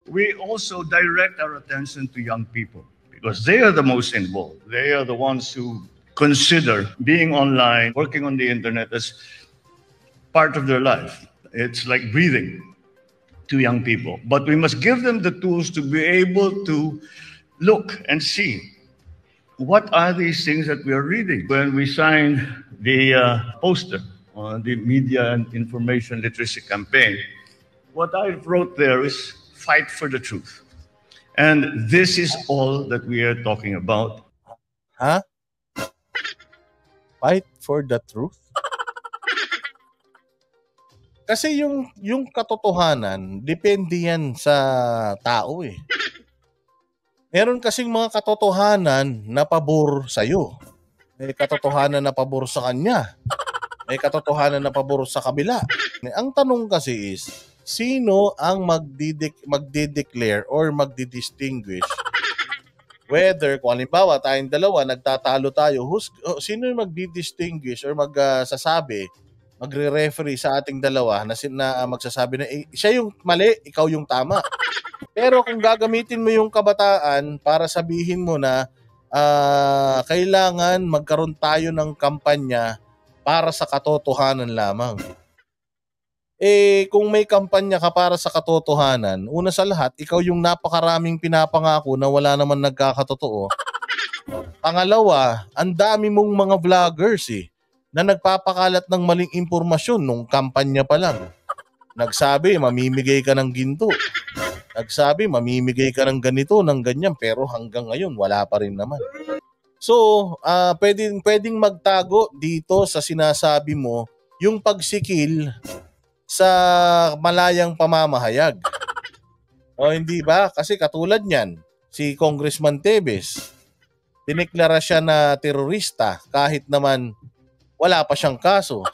We also direct our attention to young people because they are the most involved. They are the ones who consider being online, working on the internet as part of their life. It's like breathing to young people. But we must give them the tools to be able to look and see what are these things that we are reading. When we signed the poster on the Media and Information Literacy Campaign, what I wrote there is fight for the truth. And this is all that we are talking about. Ha? Fight for the truth? Kasi yung katotohanan, depende yan sa tao eh. Meron kasing mga katotohanan na pabor sa'yo. May katotohanan na pabor sa kanya. May katotohanan na pabor sa kabila. Ang tanong kasi is, sino ang magdideclare or magdidistinguish whether, kung halimbawa tayong dalawa, nagtatalo tayo, sino yung magdidistinguish or magsasabi, magre-referee sa ating dalawa na magsasabi na siya yung mali, ikaw yung tama. Pero kung gagamitin mo yung kabataan para sabihin mo na kailangan magkaroon tayo ng kampanya para sa katotohanan lamang. Kung may kampanya ka para sa katotohanan, una sa lahat, ikaw yung napakaraming pinapangako na wala naman nagkakatotoo. Pangalawa, ang dami mong mga vloggers na nagpapakalat ng maling impormasyon nung kampanya pa lang. Nagsabi, mamimigay ka ng ginto. Nagsabi, mamimigay ka ng ganito, ng ganyan, pero hanggang ngayon, wala pa rin naman. So, pwedeng magtago dito sa sinasabi mo, yung pagsikil sa malayang pamamahayag. O hindi ba? Kasi katulad niyan, si Congressman Tevez, dineklara siya na terorista kahit naman wala pa siyang kaso.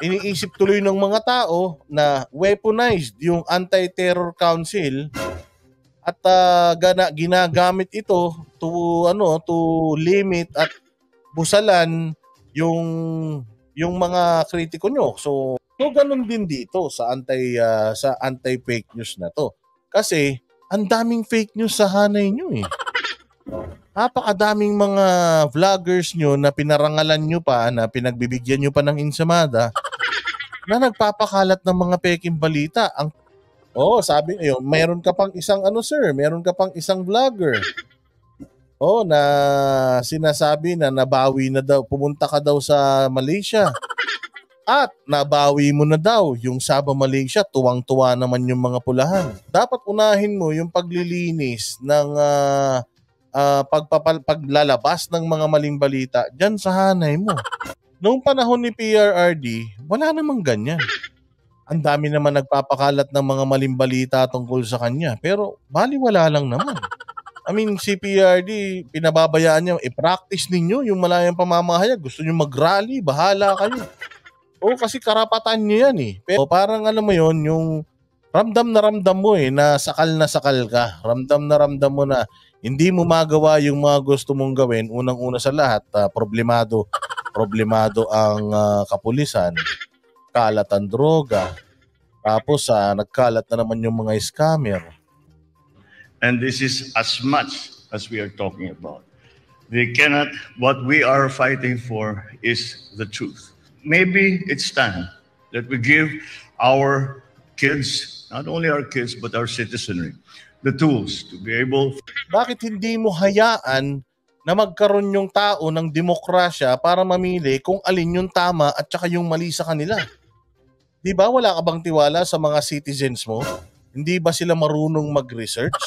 Iniisip tuloy ng mga tao na weaponized yung Anti-Terror Council at ginagamit ito to limit at busalan yung mga kritiko nyo. So ganun din dito sa anti-fake news na to. Kasi ang daming fake news sa hanay nyo eh. Napakadaming mga vloggers nyo na pinarangalan nyo pa, na pinagbibigyan nyo pa ng insamada, na nagpapakalat ng mga peking balita. Sabi nyo, meron ka pang isang meron ka pang isang vlogger. Na sinasabi na nabawi na daw, pumunta ka daw sa Malaysia. At nabawi mo na daw yung Sabah, Malaysia, tuwang-tuwa naman yung mga pulahan. Dapat unahin mo yung paglilinis ng paglalabas ng mga maling balita dyan sa hanay mo. Noong panahon ni PRRD, wala namang ganyan. Ang dami naman nagpapakalat ng mga maling balita tungkol sa kanya, pero baliwala lang naman. I mean, si PRRD, pinababayaan niya, i-practice ninyo yung malayang pamamahayag. Gusto niyo mag-rally, bahala kayo. Kasi karapatan niyo yan eh. Pero parang alam mo yon, yung ramdam mo na sakal ka. Ramdam mo na hindi mo magawa yung mga gusto mong gawin. Unang-una sa lahat, problemado ang kapulisan, kalat ang droga, tapos nagkalat na naman yung mga scammer. And this is as much as we are talking about. What we are fighting for is the truth. Maybe it's time that we give our kids, not only our kids, but our citizenry, the tools to be able... Bakit hindi mo hayaan na magkaroon yung tao ng demokrasya para mamili kung alin yung tama at saka yung mali sa kanila? Di ba wala ka bang tiwala sa mga citizens mo? Hindi ba sila marunong mag-research?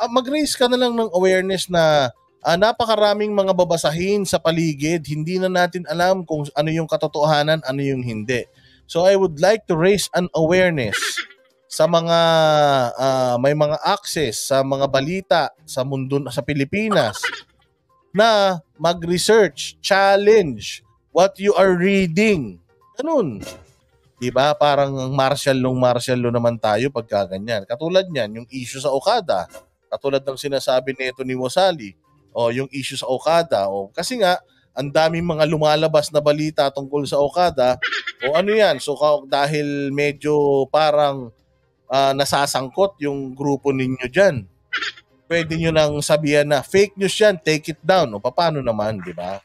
Mag-raise ka na lang ng awareness na napakaraming mga babasahin sa paligid. Hindi na natin alam kung ano yung katotohanan, ano yung hindi. So I would like to raise an awareness sa mga may mga access sa mga balita sa mundo, sa Pilipinas, na mag-research, challenge what you are reading. Ganun. Diba? Parang martial law naman tayo pagka ganyan. Katulad niyan, yung issue sa Okada. Katulad ng sinasabi nito ni Mosali. Yung issue sa Okada. Kasi nga, ang daming mga lumalabas na balita tungkol sa Okada. Ano yan? So dahil medyo parang nasasangkot yung grupo ninyo dyan. Pwede nyo nang sabihan na fake news yan, take it down. O paano naman, di ba?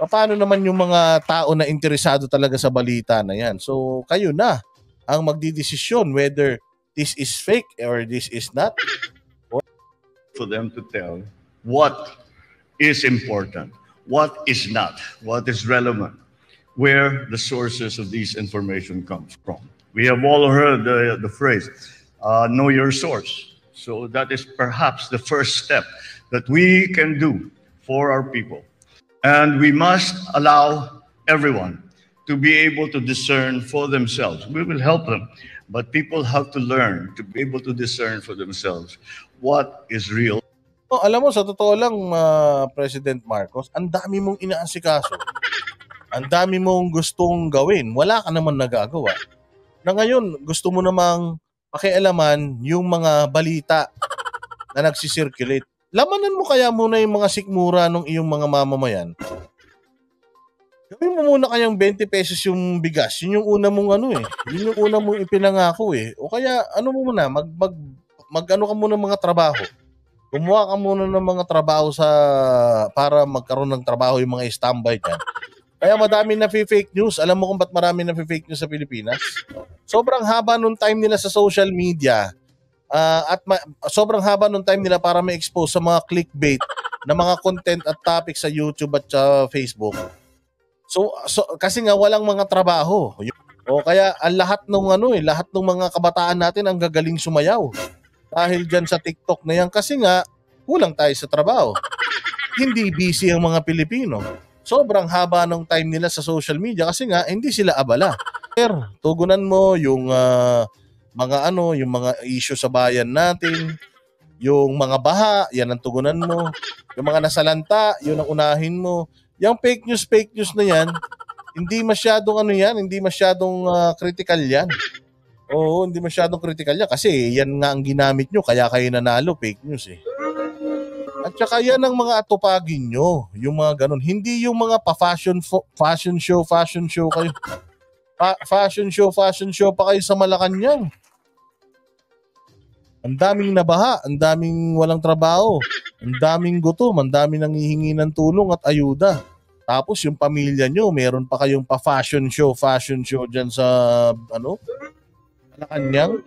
Paano naman yung mga tao na interesado talaga sa balita na yan? So, kayo na ang magdidesisyon whether this is fake or this is not. For them to tell what is important, what is not, what is relevant, where the sources of these information comes from. We have all heard the phrase, know your source. So that is perhaps the first step that we can do for our people. And we must allow everyone to be able to discern for themselves. We will help them, but people have to learn to be able to discern for themselves what is real. Oh, alam mo, sa totoo lang, President Marcos, ang dami mong inaasikaso. Ang dami mong gustong gawin. Wala ka naman nagagawa. Na ngayon, gusto mo namang pakialaman yung mga balita na nagsisirculate. Lamanan mo kaya muna yung mga sikmura ng iyong mga mamamayan. Gawin mo muna kayang 20 pesos yung bigas. Yun yung una mong Yun yung una mong ipinangako eh. O kaya ano mo muna, mag-ano ka muna mga trabaho. Gumawa ka muna ng mga trabaho para magkaroon ng trabaho yung mga standby dyan. Kaya madami na fake news. Alam mo kung ba't marami na fake news sa Pilipinas? Sobrang haba nung time nila sa social media. Sobrang haba nung time nila para ma-expose sa mga clickbait na mga content at topic sa YouTube at Facebook. So kasi nga walang mga trabaho. O kaya ang lahat ng mga kabataan natin ang gagaling sumayaw. Dahil diyan sa TikTok na yan kasi nga kulang tayo sa trabaho. Hindi busy ang mga Pilipino. Sobrang haba ng time nila sa social media kasi nga hindi sila abala. Pero tugunan mo yung yung mga issue sa bayan natin, yung mga baha, yan ang tugunan mo. Yung mga nasalanta, yun ang unahin mo. Yung fake news na yan, hindi masyadong hindi masyadong critical yan. Oo, hindi masyadong critical yan kasi yan nga ang ginamit nyo, kaya kayo nanalo, fake news eh. At saka yan ang mga atupagin nyo, yung mga ganun. Hindi yung mga fashion show kayo. Fashion show pa kayo sa Malacanang. Ang daming nabaha, ang daming walang trabaho, ang daming gutom, ang daming nanghihingi ng tulong at ayuda. Tapos yung pamilya nyo, meron pa kayong fashion show dyan sa Malacanang.